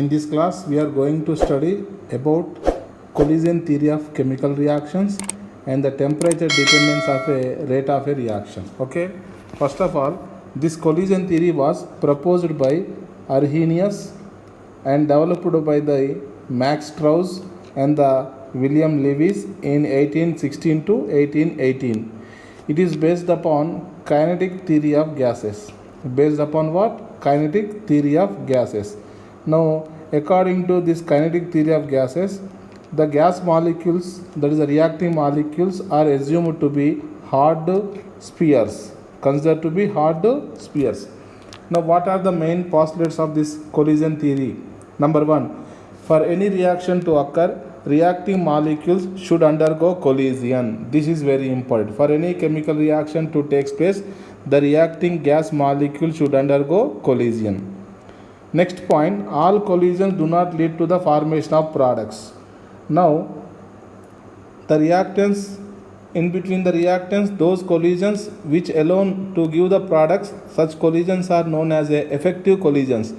In this class, we are going to study about collision theory of chemical reactions and the temperature dependence of a rate of a reaction. Okay. First of all, this collision theory was proposed by Arrhenius and developed by the Max Strauss and the William Lewis in 1816 to 1818. It is based upon kinetic theory of gases. Based upon what? Kinetic theory of gases. Now, according to this kinetic theory of gases, the gas molecules, that is the reacting molecules, are assumed to be hard spheres, considered to be hard spheres. Now, what are the main postulates of this collision theory? Number one, for any reaction to occur, reacting molecules should undergo collision. This is very important. For any chemical reaction to take place, the reacting gas molecule should undergo collision. Next point, all collisions do not lead to the formation of products. Now, the reactants, in between the reactants, those collisions which alone to give the products, such collisions are known as effective collisions.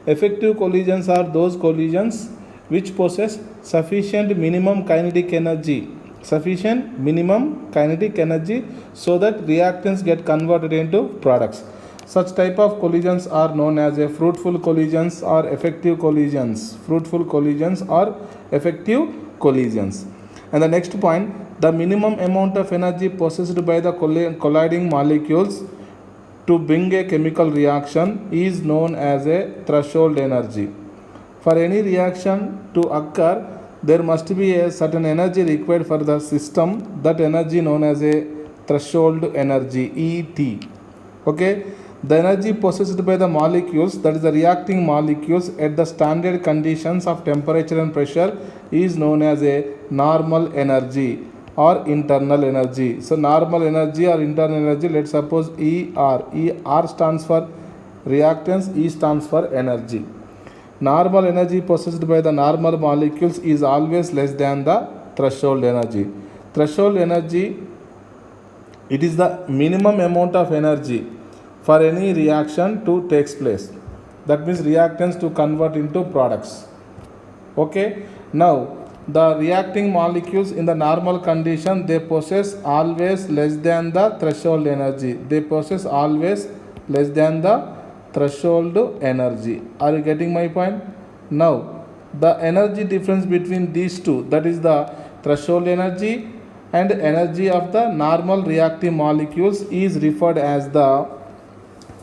Effective collisions are those collisions which possess sufficient minimum kinetic energy so that reactants get converted into products. Such type of collisions are known as fruitful collisions or effective collisions. Fruitful collisions or effective collisions. And the next point, the minimum amount of energy possessed by the colliding molecules to bring a chemical reaction is known as a threshold energy. For any reaction to occur, there must be a certain energy required for the system. That energy known as a threshold energy, ET. Okay. The energy possessed by the molecules, that is the reacting molecules, at the standard conditions of temperature and pressure is known as a normal energy or internal energy. So normal energy or internal energy, let's suppose ER. ER stands for reactants, E stands for energy. Normal energy possessed by the normal molecules is always less than the threshold energy. Threshold energy, it is the minimum amount of energy for any reaction to takes place. That means reactants to convert into products. Okay. Now, the reacting molecules in the normal condition, they possess always less than the threshold energy. They possess always less than the threshold energy. Are you getting my point? Now, the energy difference between these two, that is the threshold energy and energy of the normal reacting molecules, is referred as the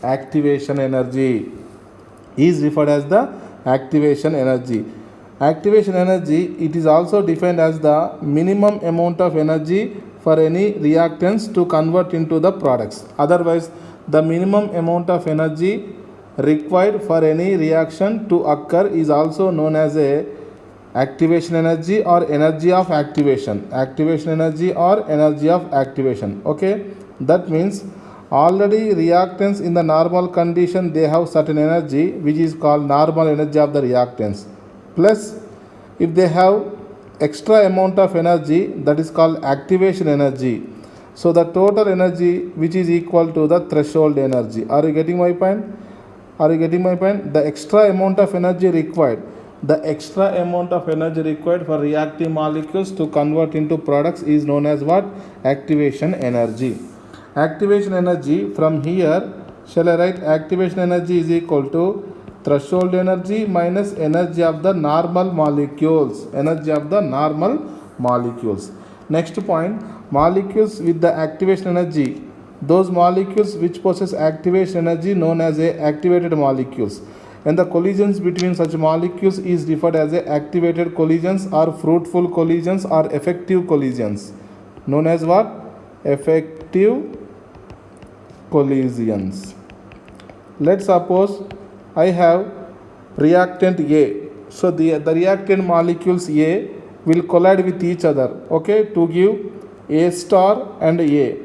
activation energy. Activation energy, it is also defined as the minimum amount of energy for any reactants to convert into the products. Otherwise, the minimum amount of energy required for any reaction to occur is also known as a activation energy or energy of activation. Okay. That means already reactants in the normal condition, they have certain energy which is called normal energy of the reactants. Plus, if they have extra amount of energy, that is called activation energy. So the total energy which is equal to the threshold energy. Are you getting my point? The extra amount of energy required. For reacting molecules to convert into products is known as what? Activation energy. Activation energy, from here, shall I write activation energy is equal to threshold energy minus energy of the normal molecules. Next point, molecules with the activation energy, those molecules which possess activation energy known as activated molecules, and the collisions between such molecules is referred as activated collisions or fruitful collisions or effective collisions, known as what? Effective collisions. Let's suppose I have reactant A. So the reactant molecules A will collide with each other, okay, to give A star and A.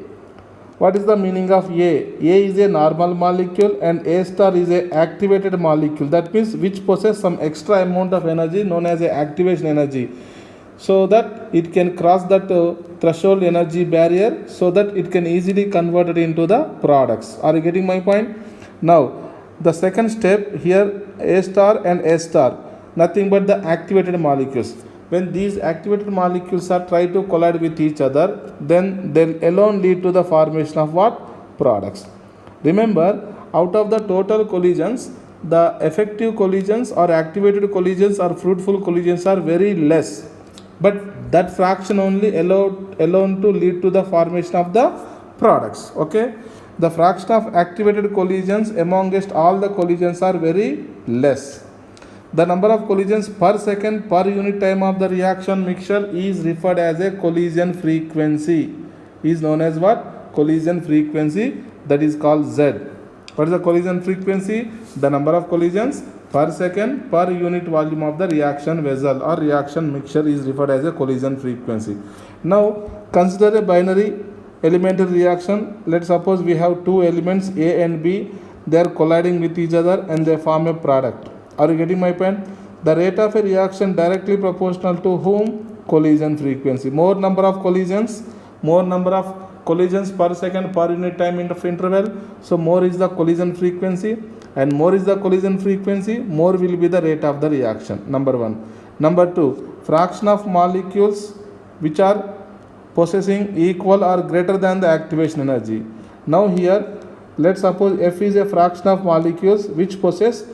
What is the meaning of A? A is a normal molecule and A star is a activated molecule. That means which possess some extra amount of energy known as a activation energy, so that it can cross that threshold energy barrier, so that it can easily convert it into the products. Are you getting my point? Now, the second step here, A star and S star. Nothing but the activated molecules. When these activated molecules are try to collide with each other, then they'll alone lead to the formation of what? Products. Remember, out of the total collisions, the effective collisions or activated collisions or fruitful collisions are very less. But that fraction only alone to lead to the formation of the products. Okay. The fraction of activated collisions amongst all the collisions are very less. The number of collisions per second per unit time of the reaction mixture is referred as a collision frequency. Is known as what? Collision frequency, that is called Z. What is the collision frequency? The number of collisions per second per unit volume of the reaction vessel or reaction mixture is referred as a collision frequency. Now consider a binary elemental reaction. Let's suppose we have two elements A and B. They are colliding with each other and they form a product. Are you getting my point? The rate of a reaction directly proportional to whom? Collision frequency. More number of collisions per second per unit time interval. So more is the collision frequency, and more is the collision frequency, more will be the rate of the reaction. Number one. Number two, fraction of molecules which are possessing equal or greater than the activation energy. Now here, let's suppose F is a fraction of molecules which possess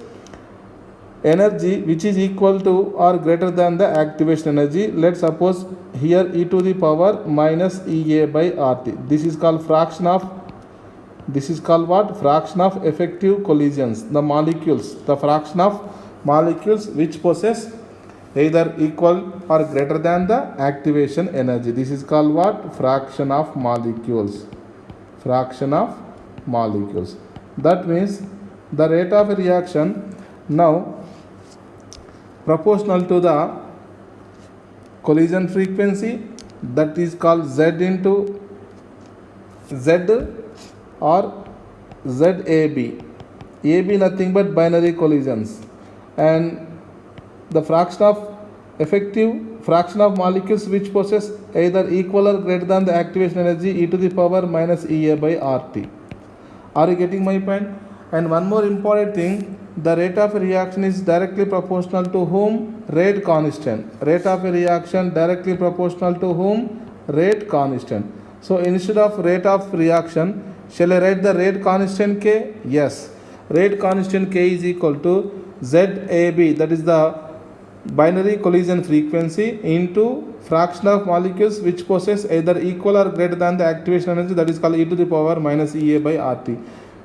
energy which is equal to or greater than the activation energy. Let's suppose here e to the power minus EA by RT. This is called what? Fraction of effective collisions. The fraction of molecules which possess either equal or greater than the activation energy. This is called what? Fraction of molecules. That means the rate of a reaction now proportional to the collision frequency, that is called Z into Z or ZAB. AB nothing but binary collisions, and the fraction of molecules which possess either equal or greater than the activation energy e to the power minus EA by RT. Are you getting my point? And one more important thing, the rate of a reaction is directly proportional to whom? Rate constant. Rate of a reaction directly proportional to whom? Rate constant. So instead of rate of reaction, shall I write the rate constant K? Yes. Rate constant K is equal to ZAB, that is the binary collision frequency, into fraction of molecules which possess either equal or greater than the activation energy, that is called e to the power minus EA by RT,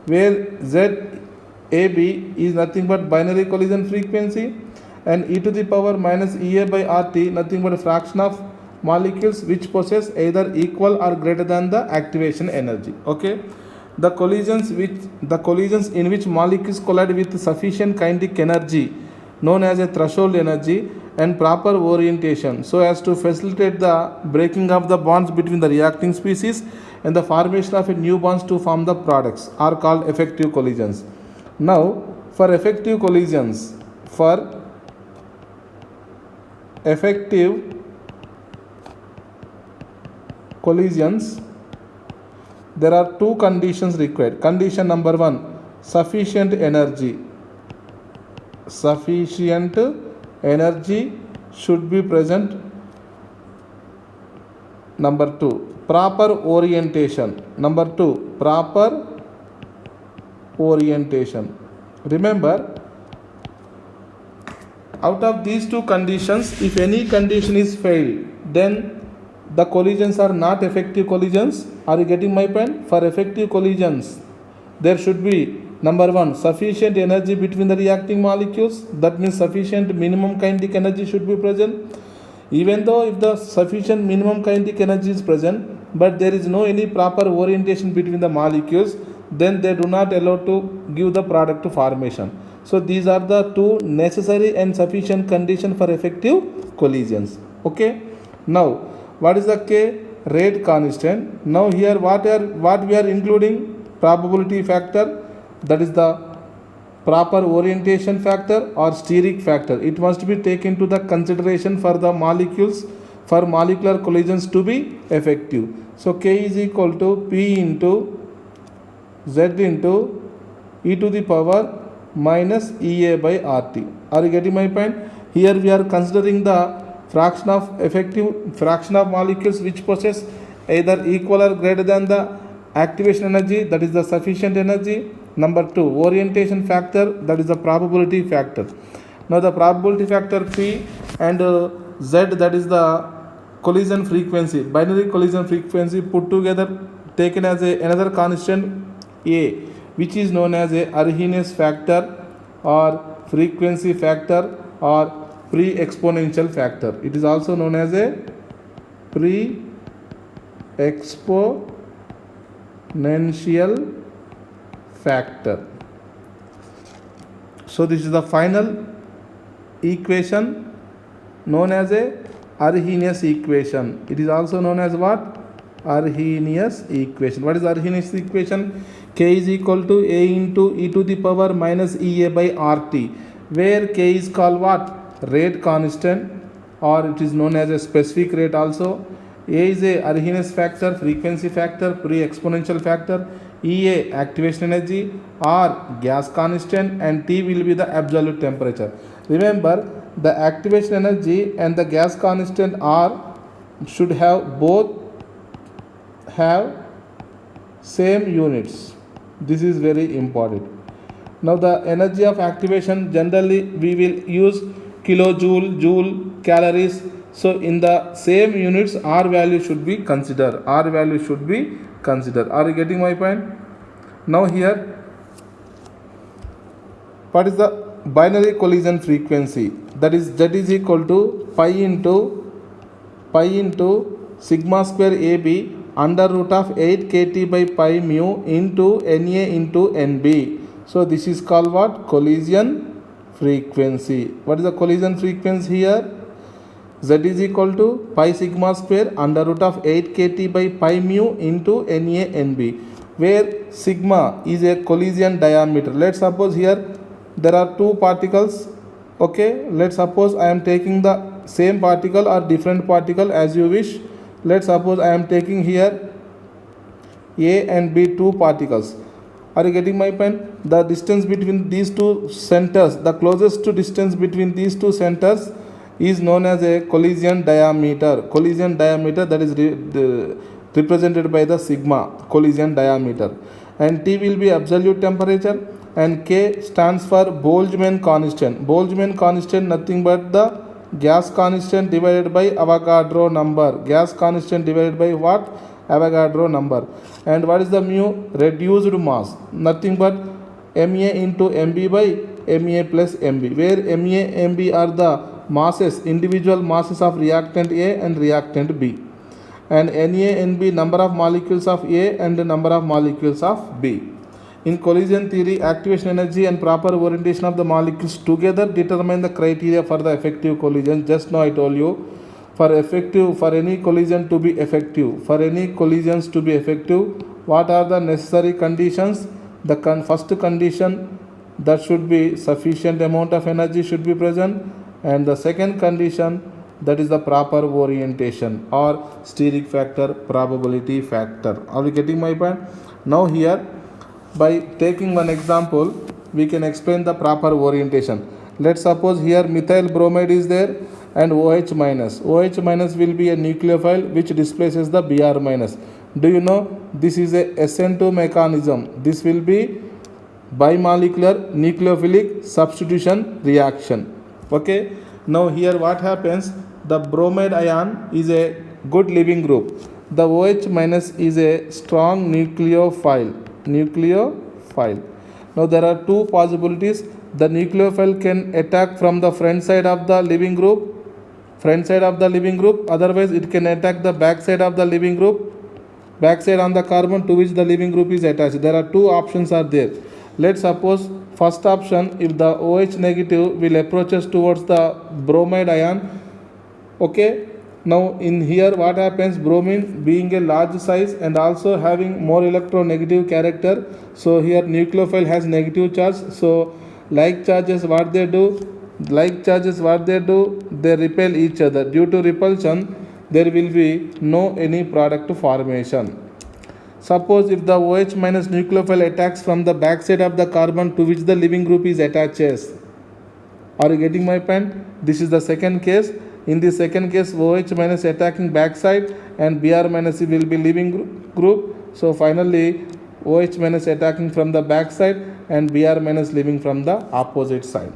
where ZAB is nothing but binary collision frequency and e to the power minus EA by RT nothing but a fraction of molecules which possess either equal or greater than the activation energy. Okay. The collisions in which molecules collide with sufficient kinetic energy, known as a threshold energy, and proper orientation so as to facilitate the breaking of the bonds between the reacting species and the formation of a new bonds to form the products, are called effective collisions. Now, for effective collisions, there are two conditions required. Condition number one, sufficient energy should be present. Number two, proper orientation. Remember, out of these two conditions, if any condition is failed, then the collisions are not effective collisions. Are you getting my point? For effective collisions, there should be, number one, sufficient energy between the reacting molecules. That means sufficient minimum kinetic energy should be present. Even though if the sufficient minimum kinetic energy is present, but there is no any proper orientation between the molecules, then they do not allow to give the product to formation. So these are the two necessary and sufficient conditions for effective collisions. Okay. Now, what is the K? Rate constant. Now here what we are including? Probability factor, that is the proper orientation factor or steric factor. It must be taken to the consideration for the molecules, for molecular collisions to be effective. So K is equal to P into Z into e to the power minus EA by RT. Are you getting my point? Here we are considering the fraction of molecules which possess either equal or greater than the activation energy, that is the sufficient energy. Number 2, orientation factor, that is the probability factor. Now the probability factor P and Z, that is the collision frequency, binary collision frequency put together taken as another constant A, which is known as a Arrhenius factor or frequency factor or pre-exponential factor. It is also known as a pre-exponential factor. So this is the final equation known as a Arrhenius equation. It is also known as what? Arrhenius equation. What is Arrhenius equation? K is equal to A into e to the power minus EA by RT, where K is called what? Rate constant, or it is known as a specific rate also. A is a Arrhenius factor, frequency factor, pre-exponential factor. EA activation energy, R gas constant, and T will be the absolute temperature. Remember, the activation energy and the gas constant R should have both have same units. This is very important. Now the energy of activation, generally we will use kilojoule, joule, calories. So in the same units R value should be considered. R value should be considered. Are you getting my point? Now here, what is the binary collision frequency? That is Z is equal to pi into sigma square AB under root of 8 kT by pi mu into Na into Nb. So this is called what? Collision frequency. What is the collision frequency here? Z is equal to pi sigma square under root of 8 kT by pi mu into Na Nb, where sigma is a collision diameter. Let's suppose here there are two particles. Okay, let's suppose I am taking the same particle or different particle as you wish. Let's suppose I am taking here A and B, two particles. Are you getting my point? The distance between these two centers, the closest to distance between these two centers is known as a collision diameter. Collision diameter, that is represented by the sigma, collision diameter. And T will be absolute temperature, and K stands for Boltzmann constant. Boltzmann constant nothing but the gas constant divided by Avogadro number. Gas constant divided by what? Avogadro number. And what is the mu? Reduced mass, nothing but Ma into Mb by Ma plus Mb, where Ma, Mb are the masses, individual masses of reactant A and reactant B, and Na, Nb number of molecules of A and number of molecules of B. In collision theory, activation energy and proper orientation of the molecules together determine the criteria for the effective collision. Just now I told you, for any collision to be effective, for any collisions to be effective, what are the necessary conditions? The first condition, that should be sufficient amount of energy should be present, and the second condition, that is the proper orientation or steric factor, probability factor. Are we getting my point? Now here, by taking one example, we can explain the proper orientation. Let's suppose here methyl bromide is there and OH minus. OH minus will be a nucleophile which displaces the Br minus. Do you know this is a SN2 mechanism? This will be bimolecular nucleophilic substitution reaction. Okay. Now here what happens? The bromide ion is a good leaving group. The OH minus is a strong nucleophile. Now there are two possibilities. The nucleophile can attack from the front side of the leaving group, otherwise it can attack the back side of the leaving group, backside on the carbon to which the leaving group is attached. There are two options are there. Let's suppose first option, if the OH negative will approach us towards the bromide ion. Okay. Now in here what happens? Bromine being a large size and also having more electronegative character, so here nucleophile has negative charge. So like charges what they do? They repel each other. Due to repulsion there will be no any product formation. Suppose if the OH minus nucleophile attacks from the backside of the carbon to which the leaving group is attached. Are you getting my point? This is the second case. In the second case, OH minus attacking backside and Br minus C will be leaving group. So finally OH minus attacking from the backside and Br minus leaving from the opposite side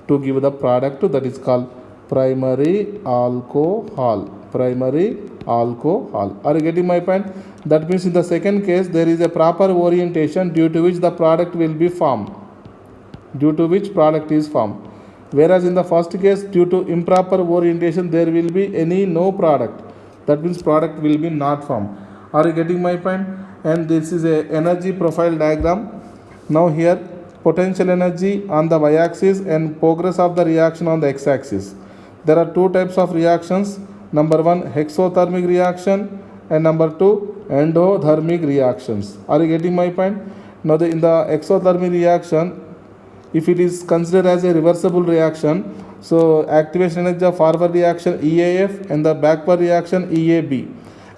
to give the product that is called primary alcohol. Primary alcohol. Are you getting my point? That means in the second case there is a proper orientation due to which the product will be formed. Due to which product is formed. Whereas in the first case, due to improper orientation, there will be no product. That means product will be not formed. Are you getting my point? And this is a energy profile diagram. Now here potential energy on the y-axis and progress of the reaction on the x-axis. There are two types of reactions. Number one, exothermic reaction, and number two, endothermic reactions. Are you getting my point? Now in the exothermic reaction, if it is considered as a reversible reaction, so activation energy of forward reaction EAF and the backward reaction EAB,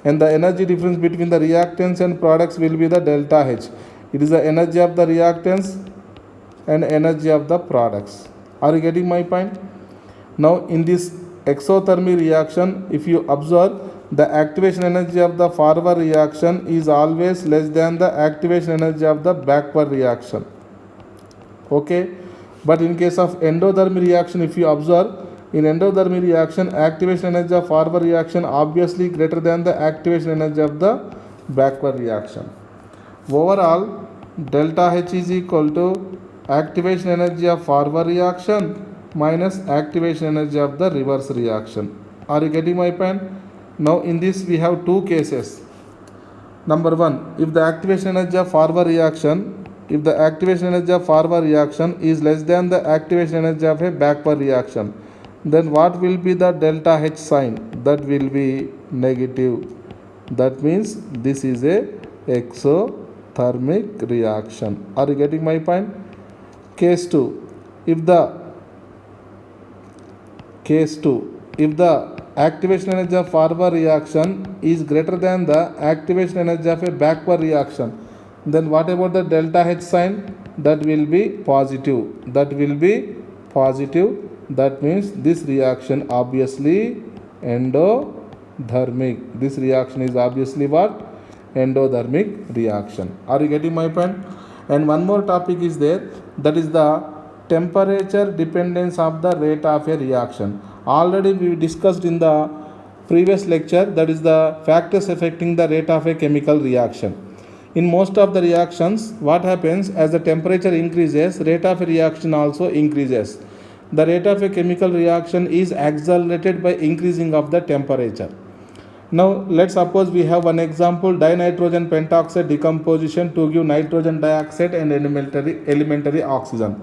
and the energy difference between the reactants and products will be the delta H. It is the energy of the reactants and energy of the products. Are you getting my point? Now in this exothermic reaction, if you observe, the activation energy of the forward reaction is always less than the activation energy of the backward reaction. Okay, but in case of endothermic reaction, if you observe, in endothermic reaction, activation energy of forward reaction obviously greater than the activation energy of the backward reaction. Overall, delta H is equal to activation energy of forward reaction minus activation energy of the reverse reaction. Are you getting my point? Now in this we have two cases. Number one, if the activation energy of forward reaction is less than the activation energy of a backward reaction, then what will be the delta H sign? That will be negative. That means this is a exothermic reaction. Are you getting my point? Case 2, if the activation energy of forward reaction is greater than the activation energy of a backward reaction, then what about the delta H sign? That will be positive. That means this reaction obviously endothermic. This reaction is obviously what? Endothermic reaction. Are you getting my point? And one more topic is there, that is the temperature dependence of the rate of a reaction. Already we discussed in the previous lecture, that is the factors affecting the rate of a chemical reaction. In most of the reactions, what happens, as the temperature increases, rate of a reaction also increases. The rate of a chemical reaction is accelerated by increasing of the temperature. Now let's suppose we have one example, dinitrogen pentoxide decomposition to give nitrogen dioxide and elementary oxygen.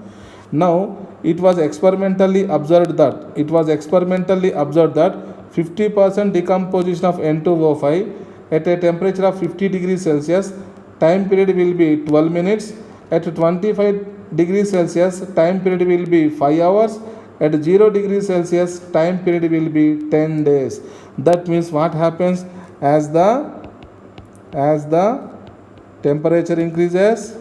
Now it was experimentally observed that 50% decomposition of N2O5 at a temperature of 50 degrees Celsius, time period will be 12 minutes. At 25 degrees Celsius, time period will be 5 hours. At 0 degrees Celsius, time period will be 10 days. That means what happens, as the temperature increases,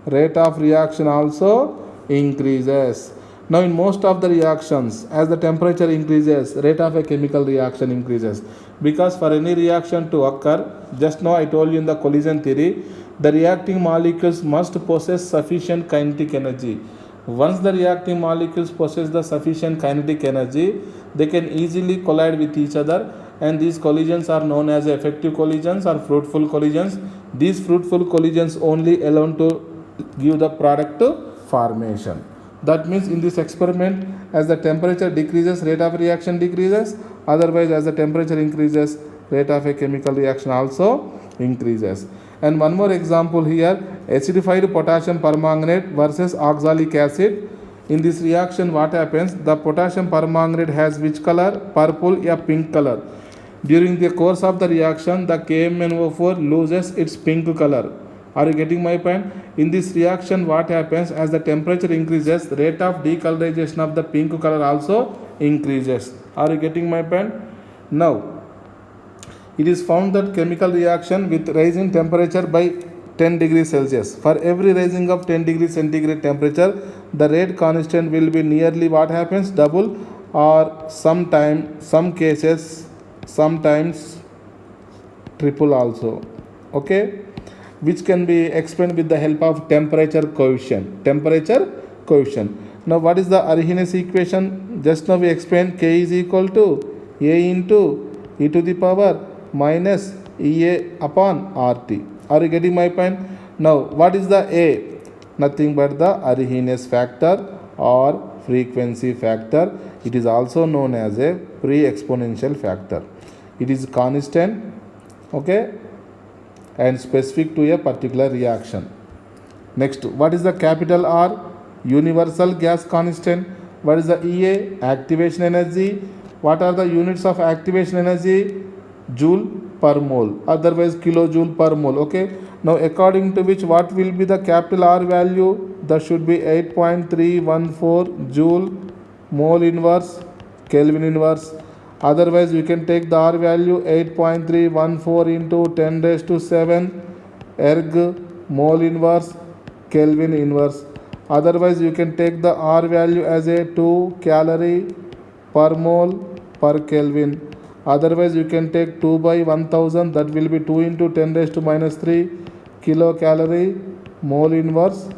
rate of reaction also increases. Now in most of the reactions, as the temperature increases, rate of a chemical reaction increases. Because for any reaction to occur, just now I told you in the collision theory, the reacting molecules must possess sufficient kinetic energy. Once the reacting molecules possess the sufficient kinetic energy, they can easily collide with each other, and these collisions are known as effective collisions or fruitful collisions. These fruitful collisions only allow to give the product formation. That means in this experiment, as the temperature decreases, rate of reaction decreases. Otherwise, as the temperature increases, rate of a chemical reaction also increases. And one more example here, acidified potassium permanganate versus oxalic acid. In this reaction, what happens? The potassium permanganate has which color? Purple or pink color. During the course of the reaction, the KMnO4 loses its pink color. Are you getting my point? In this reaction, what happens? As the temperature increases, the rate of decolorization of the pink color also increases. Are you getting my point? Now, it is found that chemical reaction with rise in temperature by 10 degrees Celsius. For every rising of 10 degrees centigrade temperature, the rate constant will be nearly what happens? Double, or some cases, sometimes triple also. Okay, which can be explained with the help of temperature coefficient. Now what is the Arrhenius equation? Just now we explained K is equal to A into e to the power minus EA upon RT. Are you getting my point? Now what is the A? Nothing but the Arrhenius factor or frequency factor. It is also known as a pre-exponential factor. It is constant, okay, and specific to a particular reaction. Next, what is the capital R? Universal gas constant. What is the EA? Activation energy. What are the units of activation energy? Joule per mole, otherwise kilojoule per mole. Okay, now according to which what will be the capital R value? That should be 8.314 joule mole inverse Kelvin inverse. Otherwise we can take the R value 8.314 into 10 raised to 7 erg mole inverse Kelvin inverse. Otherwise you can take the R value as a 2 calorie per mole per Kelvin. Otherwise you can take 2 by 1000, that will be 2 into 10 raised to minus 3 kilocalorie mole inverse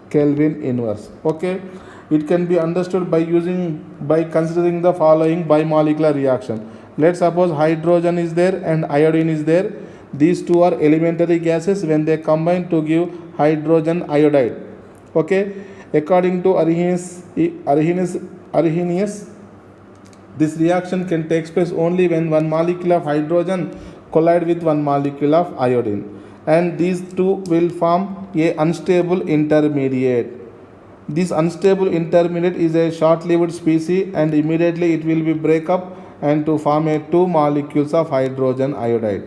Kelvin inverse. Okay, it can be understood by considering the following bimolecular reaction. Let's suppose hydrogen is there and iodine is there. These two are elementary gases. When they combine to give hydrogen iodide, okay, according to Arrhenius, this reaction can take place only when one molecule of hydrogen collide with one molecule of iodine, and these two will form a unstable intermediate. This unstable intermediate is a short-lived species, and immediately it will be break up and to form a two molecules of hydrogen iodide.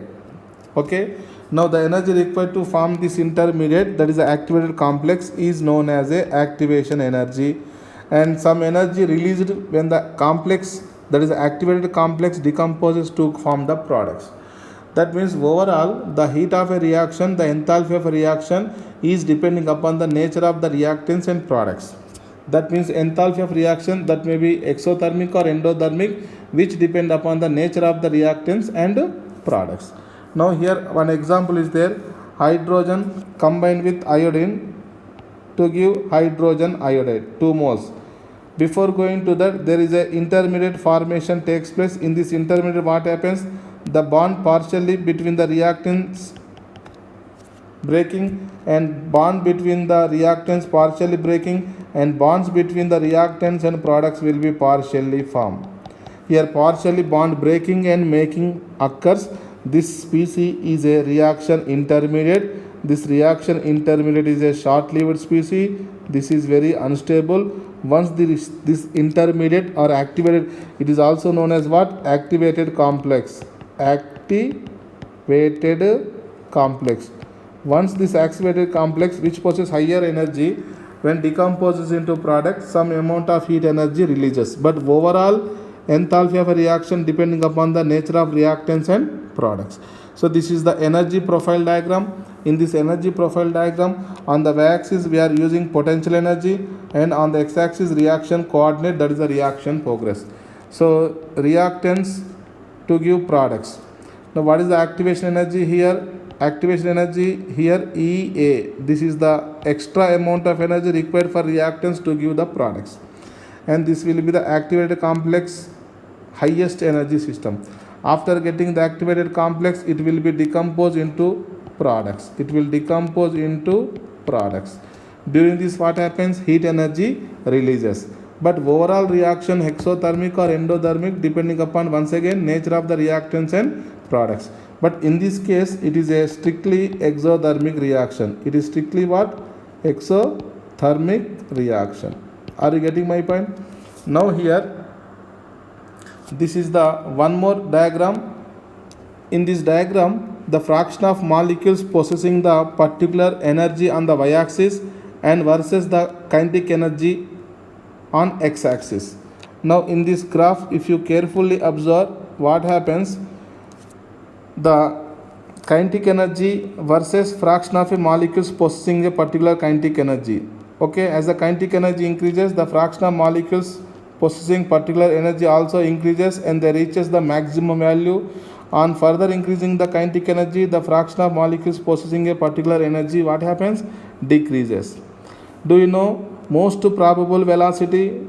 Okay, now the energy required to form this intermediate, that is the activated complex, is known as a activation energy, and some energy released when the complex, that is the activated complex, decomposes to form the products. That means overall the heat of a reaction, the enthalpy of a reaction is depending upon the nature of the reactants and products. That means enthalpy of reaction, that may be exothermic or endothermic, which depend upon the nature of the reactants and products. Now here one example is there: hydrogen combined with iodine to give hydrogen iodide 2 moles. Before going to that, there is a intermediate formation takes place. In this intermediate, what happens? The bond partially between the reactants breaking, and bond between the reactants partially breaking, and bonds between the reactants and products will be partially formed. Here partially bond breaking and making occurs. This species is a reaction intermediate. This reaction intermediate is a short-lived species. This is very unstable. Once this intermediate or activated, it is also known as what? Activated complex. Activated complex. Once this activated complex, which possesses higher energy, when decomposes into product, some amount of heat energy releases. But overall enthalpy of a reaction depending upon the nature of reactants and products. So this is the energy profile diagram. In this energy profile diagram, on the y-axis we are using potential energy, and on the x-axis reaction coordinate, that is the reaction progress. So reactants to give products. Now what is the activation energy here? Activation energy here EA. This is the extra amount of energy required for reactants to give the products, and this will be the activated complex highest energy system. After getting the activated complex, it will be decomposed into products. During this, what happens? Heat energy releases. But overall reaction exothermic or endothermic depending upon once again nature of the reactants and products. But in this case, it is a strictly exothermic reaction. It is strictly what? Exothermic reaction. Are you getting my point? Now here, this is the one more diagram. In this diagram, the fraction of molecules possessing the particular energy on the y-axis and versus the kinetic energy on x-axis. Now in this graph, if you carefully observe what happens, the kinetic energy versus fraction of a molecules possessing a particular kinetic energy. Okay, as the kinetic energy increases, the fraction of molecules possessing particular energy also increases and they reaches the maximum value. On further increasing the kinetic energy, the fraction of molecules possessing a particular energy, what happens? Decreases. Do you know most probable velocity?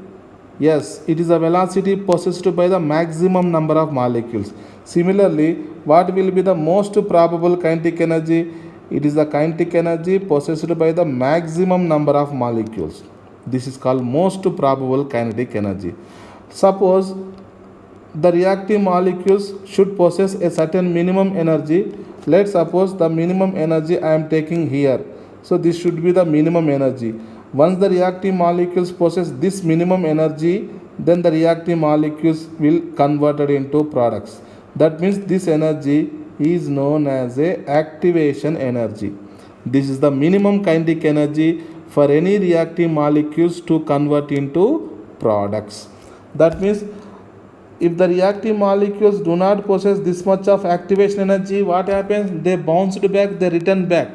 Yes, it is a velocity possessed by the maximum number of molecules. Similarly, what will be the most probable kinetic energy? It is the kinetic energy possessed by the maximum number of molecules. This is called most probable kinetic energy. Suppose the reactive molecules should possess a certain minimum energy. Let's suppose the minimum energy I am taking here. So this should be the minimum energy. Once the reactive molecules possess this minimum energy, then the reactive molecules will converted into products. That means this energy is known as a activation energy. This is the minimum kinetic energy for any reactive molecules to convert into products. That means if the reactive molecules do not possess this much of activation energy, what happens? They bounced back, they return back.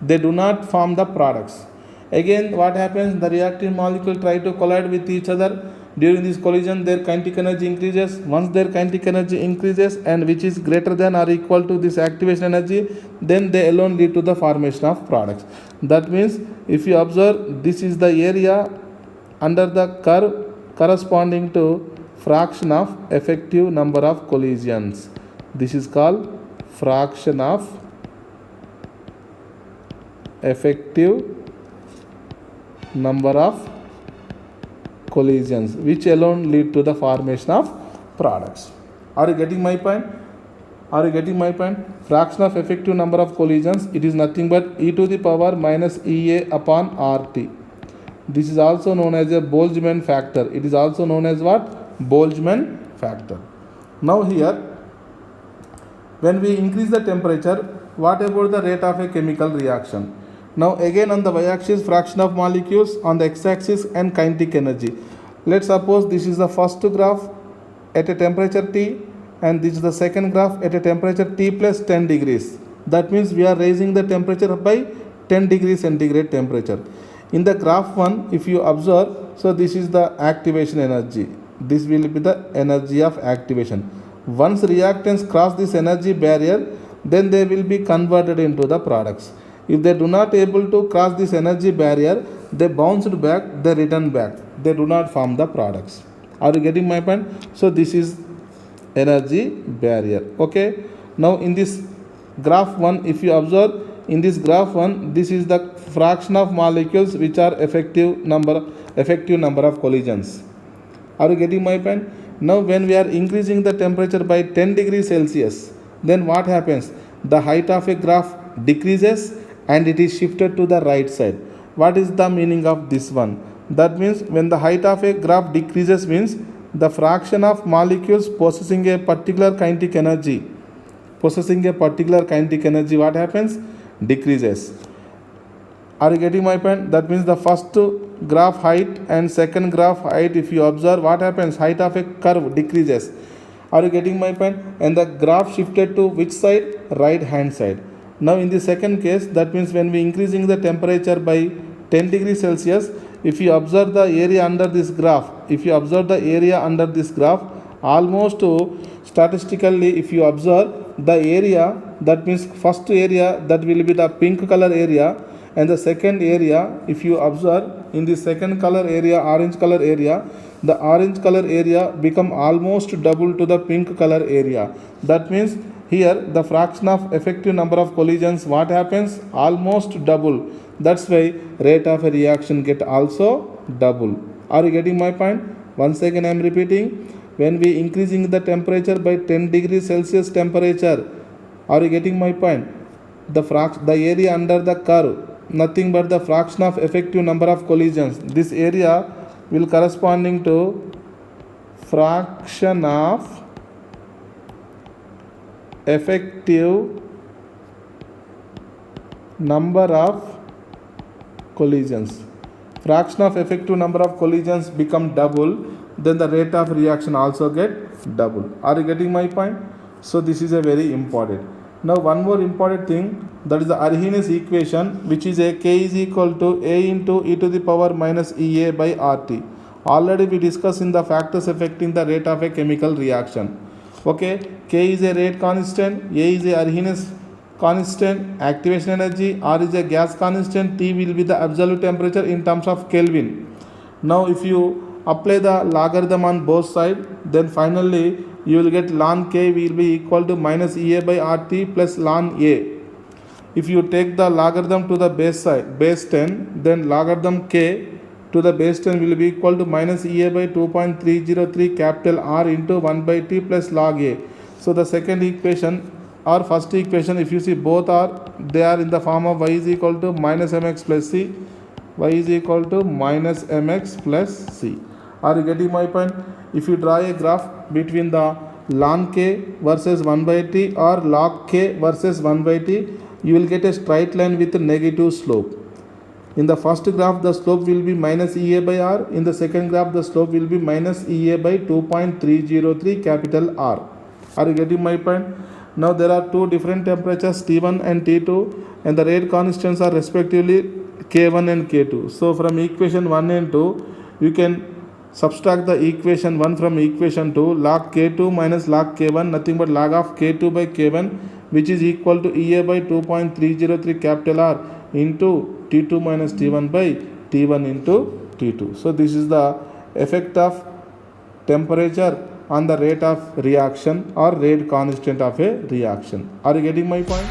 They do not form the products. Again, what happens? The reactive molecule try to collide with each other. During this collision, their kinetic energy increases. Once their kinetic energy increases and which is greater than or equal to this activation energy, then they alone lead to the formation of products. That means if you observe, this is the area under the curve corresponding to fraction of effective number of collisions. This is called fraction of effective number of collisions, which alone lead to the formation of products. Are you getting my point? Are you getting my point? Fraction of effective number of collisions, it is nothing but e to the power minus EA upon RT. This is also known as a Boltzmann factor. It is also known as what? Boltzmann factor. Now here, when we increase the temperature, what about the rate of a chemical reaction? Now again on the y-axis fraction of molecules, on the x-axis and kinetic energy. Let's suppose this is the first graph at a temperature T and this is the second graph at a temperature T plus 10 degrees. That means we are raising the temperature by 10 degrees centigrade temperature. In the graph 1, if you observe, so this is the activation energy. This will be the energy of activation. Once reactants cross this energy barrier, then they will be converted into the products. If they do not able to cross this energy barrier, they bounced back, they return back. They do not form the products. Are you getting my point? So this is energy barrier. Okay. Now in this graph 1, if you observe, in this graph 1, this is the fraction of molecules which are effective number of collisions. Are you getting my point? Now when we are increasing the temperature by 10 degrees Celsius, then what happens? The height of a graph decreases and it is shifted to the right side. What is the meaning of this one? That means when the height of a graph decreases means the fraction of molecules possessing a particular kinetic energy, what happens? Decreases. Are you getting my point? That means the first graph height and second graph height, if you observe, what happens? Height of a curve decreases. Are you getting my point? And the graph shifted to which side? Right hand side. Now in the second case, that means when we increasing the temperature by 10 degrees Celsius, if you observe the area under this graph, almost statistically, if you observe the area, that means first area that will be the pink color area, and the second area, if you observe in the second color area, orange color area, the orange color area become almost double to the pink color area. That means here the fraction of effective number of collisions, what happens? Almost double. That's why rate of a reaction get also double. Are you getting my point? Once again I am repeating, when we increasing the temperature by 10 degrees Celsius temperature, are you getting my point? The area under the curve, nothing but the fraction of effective number of collisions. This area will corresponding to fraction of effective number of collisions. Fraction of effective number of collisions become double, then the rate of reaction also get double. Are you getting my point? So this is a very important. Now one more important thing, that is the Arrhenius equation, which is a K is equal to A into e to the power minus EA by RT. Already we discussed in the factors affecting the rate of a chemical reaction. Okay, K is a rate constant, A is a Arrhenius constant, activation energy, R is a gas constant, T will be the absolute temperature in terms of Kelvin. Now if you apply the logarithm on both sides, then finally you will get ln K will be equal to minus EA by RT plus ln A. If you take the logarithm to the base side, base 10, then logarithm K to the base 10 will be equal to minus EA by 2.303 capital R into 1 by T plus log A. So the second equation or first equation, if you see both they are in the form of y is equal to minus mx plus c, y is equal to minus mx plus c. Are you getting my point? If you draw a graph between the ln k versus 1 by t or log k versus 1 by t, you will get a straight line with a negative slope. In the first graph, the slope will be minus EA by R. In the second graph, the slope will be minus EA by 2.303 capital R. Are you getting my point? Now there are two different temperatures, T1 and T2, and the rate constants are respectively K1 and K2. So from equation 1 and 2, you can subtract the equation 1 from equation 2, log K2 minus log K1, nothing but log of K2 by K1, which is equal to EA by 2.303 capital R into T2 minus T1 by T1 into T2. So this is the effect of temperature on the rate of reaction or rate constant of a reaction. Are you getting my point?